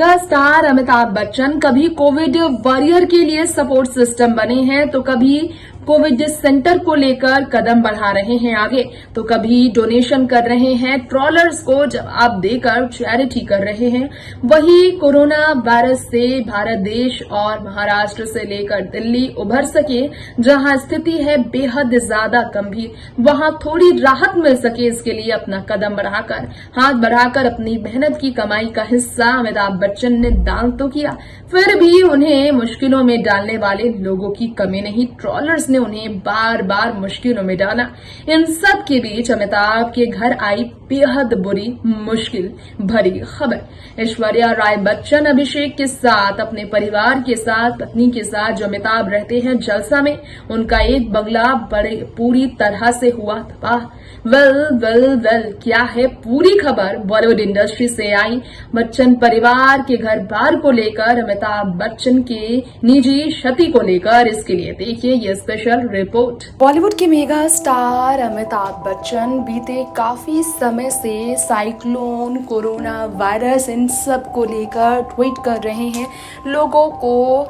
Mega star Amitabh Bachchan कभी Covid warrior के लिए सपोर्ट सिस्टम बने हैं, तो कभी कोविड सेंटर को लेकर कदम बढ़ा रहे हैं आगे, तो कभी डोनेशन कर रहे हैं, ट्रॉलर्स को जवाब देकर चैरिटी कर रहे हैं। वही कोरोना वायरस से भारत देश और महाराष्ट्र से लेकर दिल्ली उभर सके, जहां स्थिति है बेहद ज्यादा गंभीर, वहां थोड़ी राहत मिल सके, इसके लिए अपना कदम बढ़ाकर, हाथ बढ़ाकर अपनी मेहनत की कमाई का हिस्सा अमिताभ बच्चन ने दान तो किया, फिर भी उन्हें मुश्किलों में डालने वाले लोगों की कमी नहीं। ट्रॉलर्स ने उन्हें बार बार मुश्किलों में डाला। इन सब के बीच अमिताभ के घर आई बेहद बुरी, मुश्किल भरी खबर। ऐश्वर्या राय बच्चन अभिषेक के साथ, अपने परिवार के साथ, पत्नी के साथ जो अमिताभ रहते हैं जलसा में, उनका एक बंगला बड़े पूरी तरह से हुआ तबाह। वेल क्या है पूरी खबर बॉलीवुड इंडस्ट्री से आई बच्चन परिवार के घर बार को लेकर, अमिताभ बच्चन के निजी क्षति को लेकर। इसके लिए देखिए ये स्पेशल रिपोर्ट। बॉलीवुड के मेगा स्टार अमिताभ बच्चन बीते काफी समय से साइक्लोन, कोरोना वायरस, इन सब को लेकर ट्वीट कर रहे हैं, लोगों को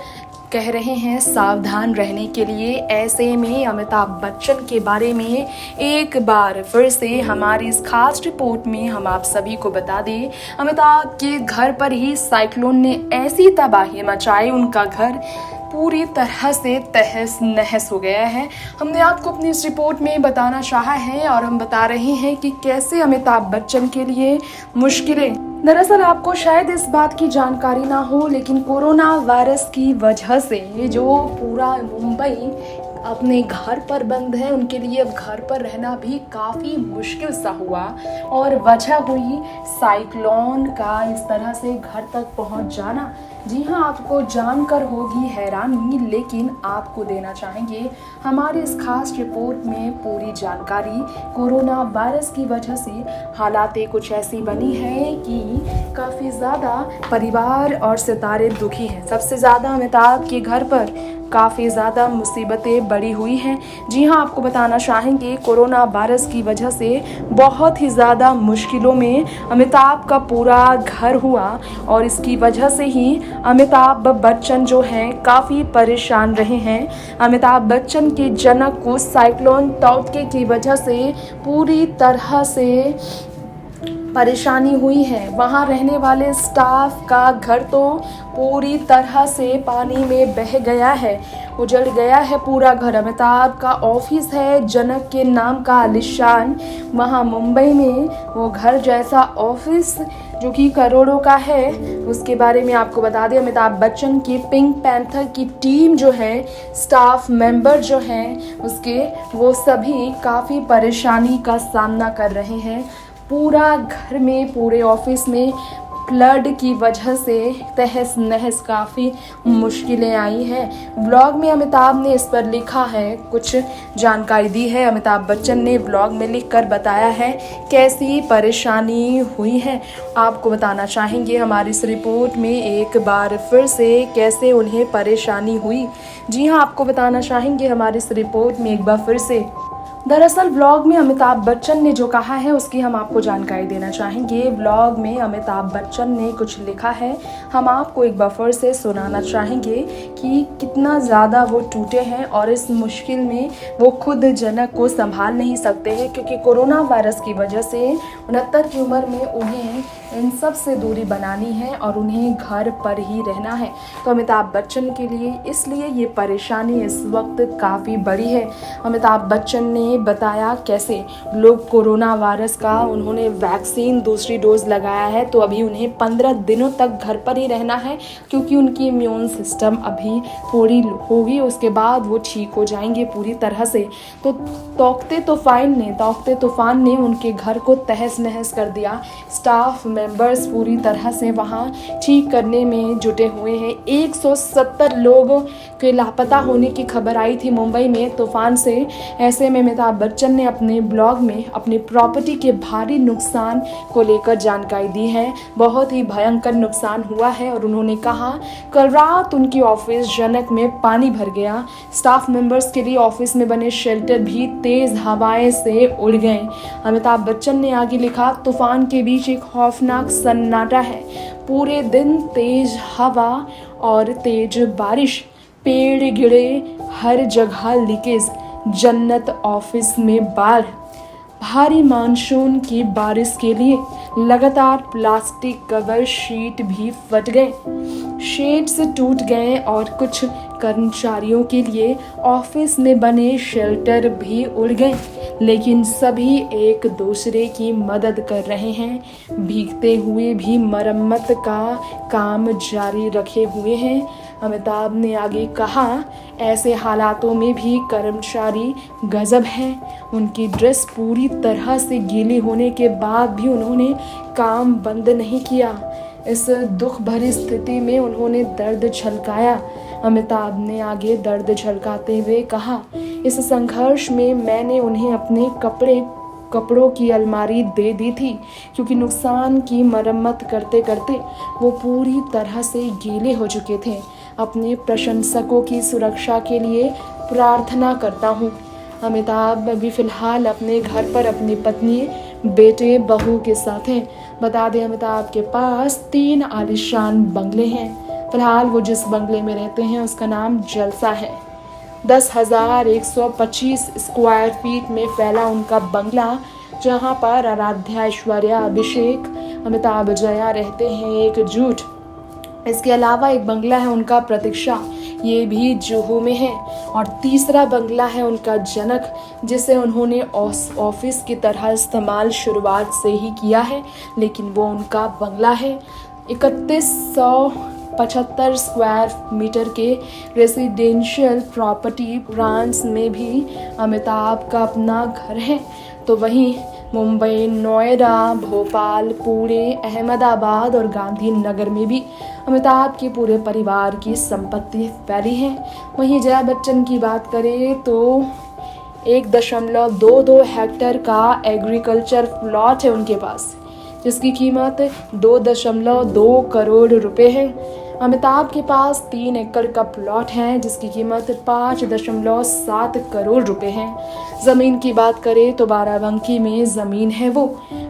कह रहे हैं सावधान रहने के लिए। ऐसे में अमिताभ बच्चन के बारे में एक बार फिर से हमारी इस खास रिपोर्ट में हम आप सभी को बता दें, अमिताभ के घर पर ही साइक्लोन ने ऐसी तबाही मचाई, उनका घर पूरी तरह से तहस नहस हो गया है। हमने आपको अपनी इस रिपोर्ट में बताना चाहा है और हम बता रहे हैं कि कैसे अमिताभ बच्चन के लिए मुश्किलें। दरअसल आपको शायद इस बात की जानकारी ना हो, लेकिन कोरोना वायरस की वजह से जो पूरा मुंबई अपने घर पर बंद है, उनके लिए अब घर पर रहना भी काफ़ी मुश्किल सा हुआ, और वजह हुई साइक्लोन का इस तरह से घर तक पहुंच जाना। जी हाँ, आपको जानकर होगी हैरानी, लेकिन आपको देना चाहेंगे हमारे इस खास रिपोर्ट में पूरी जानकारी। कोरोना वायरस की वजह से हालातें कुछ ऐसी बनी है कि काफ़ी ज़्यादा परिवार और सितारे दुखी हैं। सबसे ज़्यादा अमिताभ के घर पर काफ़ी ज़्यादा मुसीबतें बड़ी हुई हैं। जी हाँ, आपको बताना चाहेंगे कोरोना वायरस की वजह से बहुत ही ज़्यादा मुश्किलों में अमिताभ का पूरा घर हुआ, और इसकी वजह से ही अमिताभ बच्चन जो हैं काफ़ी परेशान रहे हैं। अमिताभ बच्चन के जनक को साइक्लोन टॉटके की वजह से पूरी तरह से परेशानी हुई है। वहाँ रहने वाले स्टाफ का घर तो पूरी तरह से पानी में बह गया है, उजड़ गया है पूरा घर। अमिताभ का ऑफिस है जनक के नाम का आलिशान, वहाँ मुंबई में वो घर जैसा ऑफिस जो कि करोड़ों का है, उसके बारे में आपको बता दें। अमिताभ बच्चन की पिंक पैंथर की टीम जो है, स्टाफ मेंबर जो हैं उसके, वो सभी काफ़ी परेशानी का सामना कर रहे हैं। पूरा घर में, पूरे ऑफिस में फ्लड की वजह से तहस नहस काफ़ी मुश्किलें आई हैं। व्लॉग में अमिताभ ने इस पर लिखा है, कुछ जानकारी दी है। अमिताभ बच्चन ने व्लॉग में लिखकर बताया है कैसी परेशानी हुई है। आपको बताना चाहेंगे हमारी इस रिपोर्ट में एक बार फिर से कैसे उन्हें परेशानी हुई। जी हाँ, आपको बताना चाहेंगे हमारी इस रिपोर्ट में एक बार फिर से। दरअसल व्लॉग में अमिताभ बच्चन ने जो कहा है उसकी हम आपको जानकारी देना चाहेंगे। व्लॉग में अमिताभ बच्चन ने कुछ लिखा है, हम आपको एक बार फिर से सुनाना चाहेंगे कि कितना ज़्यादा वो टूटे हैं, और इस मुश्किल में वो खुद जनक को संभाल नहीं सकते हैं, क्योंकि कोरोना वायरस की वजह से 69 की उम्र में उन्हें इन सब से दूरी बनानी है और उन्हें घर पर ही रहना है। तो अमिताभ बच्चन के लिए इसलिए ये परेशानी इस वक्त काफ़ी बड़ी है। अमिताभ बच्चन ने बताया कैसे लोग कोरोना वायरस का, उन्होंने वैक्सीन दूसरी डोज लगाया है, तो अभी उन्हें 15 दिनों तक घर पर ही रहना है, क्योंकि उनकी इम्यून सिस्टम अभी थोड़ी होगी, उसके बाद वो ठीक हो जाएंगे पूरी तरह से। तो तौकते तूफान ने उनके घर को तहस नहस कर दिया। स्टाफ मेंबर्स पूरी तरह से वहाँ ठीक करने में जुटे हुए हैं। 170 लोगों के लापता होने की खबर आई थी मुंबई में तूफान से। ऐसे में अमिताभ बच्चन ने अपने ब्लॉग में अपनी प्रॉपर्टी के भारी नुकसान को लेकर जानकारी दी है। बहुत ही भयंकर नुकसान हुआ है, और उन्होंने कहा कल रात उनकी ऑफिस जनक में पानी भर गया। स्टाफ मेंबर्स के लिए ऑफिस में बने शेल्टर भी तेज हवाएं से उड़ गए। अमिताभ बच्चन ने आगे लिखा, तूफान के बीच एक खौफनाक खौफनाक सन्नाटा है। पूरे दिन तेज हवा और तेज बारिश, पेड़ गिरे, हर जगह लीकेज, जन्नत ऑफिस में बाढ़। भारी मानसून की बारिश के लिए लगातार प्लास्टिक कवर शीट भी फट गए, शेड्स टूट गए और कुछ कर्मचारियों के लिए ऑफिस में बने शेल्टर भी उड़ गए। लेकिन सभी एक दूसरे की मदद कर रहे हैं, भीगते हुए भी मरम्मत का काम जारी रखे हुए हैं। अमिताभ ने आगे कहा, ऐसे हालातों में भी कर्मचारी गजब हैं। उनकी ड्रेस पूरी तरह से गीली होने के बाद भी उन्होंने काम बंद नहीं किया। इस दुख भरी स्थिति में उन्होंने दर्द झलकाया। अमिताभ ने आगे दर्द झलकाते हुए कहा, इस संघर्ष में मैंने उन्हें अपने कपड़ों की अलमारी दे दी थी, क्योंकि नुकसान की मरम्मत करते करते वो पूरी तरह से गीले हो चुके थे। अपने प्रशंसकों की सुरक्षा के लिए प्रार्थना करता हूँ। अमिताभ अभी फिलहाल अपने घर पर अपनी पत्नी, बेटे, बहू के साथ हैं। बता दें, अमिताभ के पास 3 आलीशान बंगले हैं। फिलहाल वो जिस बंगले में रहते हैं उसका नाम जलसा है। 10,125 स्क्वायर फीट में फैला उनका बंगला, जहां पर आराध्या, ऐश्वर्या, अभिषेक, अमिताभ, जया रहते हैं एकजुट। इसके अलावा एक बंगला है उनका प्रतीक्षा, ये भी जुहू में है। और तीसरा बंगला है उनका जनक, जिसे उन्होंने ऑफिस की तरह इस्तेमाल शुरुआत से ही किया है, लेकिन वो उनका बंगला है। 3175 स्क्वायर मीटर के रेसिडेंशियल प्रॉपर्टी फ्रांस में भी अमिताभ का अपना घर है। तो वहीं मुंबई, नोएडा, भोपाल, पुणे, अहमदाबाद और गांधीनगर में भी अमिताभ के पूरे परिवार की संपत्ति फैली है। वहीं जया बच्चन की बात करें तो 1.22 हेक्टेयर का एग्रीकल्चर प्लॉट है उनके पास, जिसकी कीमत 2.2 करोड़ रुपए है। अमिताभ के पास 3 एकड़ का प्लॉट है, जिसकी कीमत 5.7 करोड़ रुपए है। ज़मीन की बात करें तो बाराबंकी में ज़मीन है वो।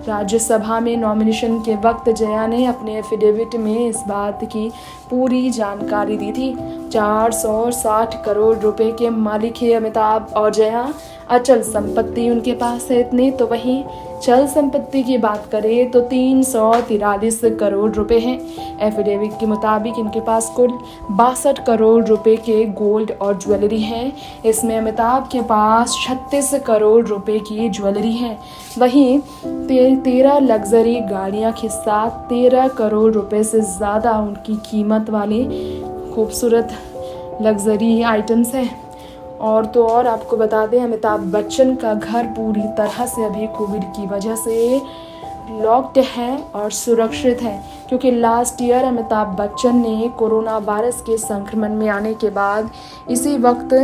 राज्यसभा में नॉमिनेशन के वक्त जया ने अपने एफिडेविट में इस बात की पूरी जानकारी दी थी। 460 करोड़ रुपए के मालिक है अमिताभ और जया। अचल संपत्ति उनके पास है इतने। तो वहीं चल संपत्ति की बात करें तो 343 करोड़ रुपए हैं। एफिडेविट के मुताबिक इनके पास कुल 62 करोड़ रुपए के गोल्ड और ज्वेलरी है। इसमें अमिताभ के पास 36 करोड़ रुपए की ज्वेलरी है। वहीं 13 लग्जरी गाड़ियां के साथ 13 करोड़ रुपए से ज़्यादा उनकी कीमत वाली खूबसूरत लग्जरी आइटम्स हैं। और तो और आपको बता दें, अमिताभ बच्चन का घर पूरी तरह से अभी कोविड की वजह से लॉक्ड है और सुरक्षित है, क्योंकि लास्ट ईयर अमिताभ बच्चन ने कोरोना वायरस के संक्रमण में आने के बाद इसी वक्त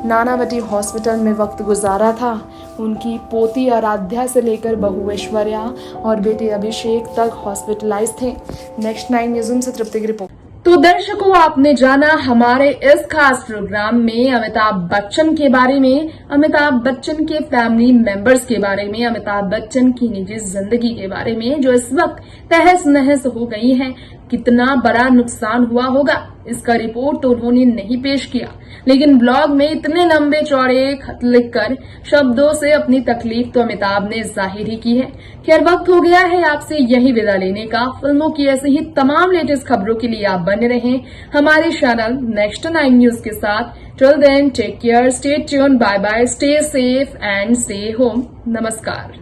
नानावती हॉस्पिटल में वक्त गुजारा था। उनकी पोती आराध्या से लेकर बहू ऐश्वर्या और बेटे अभिषेक तक हॉस्पिटलाइज थे। नेक्स्ट 9 न्यूज़ से तृप्ति की रिपोर्ट। तो दर्शकों, आपने जाना हमारे इस खास प्रोग्राम में अमिताभ बच्चन के बारे में, अमिताभ बच्चन के फैमिली मेंबर्स के बारे में, अमिताभ बच्चन की निजी जिंदगी के बारे में, जो इस वक्त तहस नहस हो गई है। कितना बड़ा नुकसान हुआ होगा, इसका रिपोर्ट तो उन्होंने नहीं पेश किया, लेकिन ब्लॉग में इतने लंबे चौड़े खत लिखकर शब्दों से अपनी तकलीफ तो अमिताभ ने जाहिर ही की है। खैर, वक्त हो गया है आपसे यही विदा लेने का। फिल्मों की ऐसी ही तमाम लेटेस्ट खबरों के लिए आप बने रहें हमारे चैनल नेक्स्ट 9 न्यूज के साथ। Till then, take care, stay tuned, bye bye, stay safe and stay home. नमस्कार।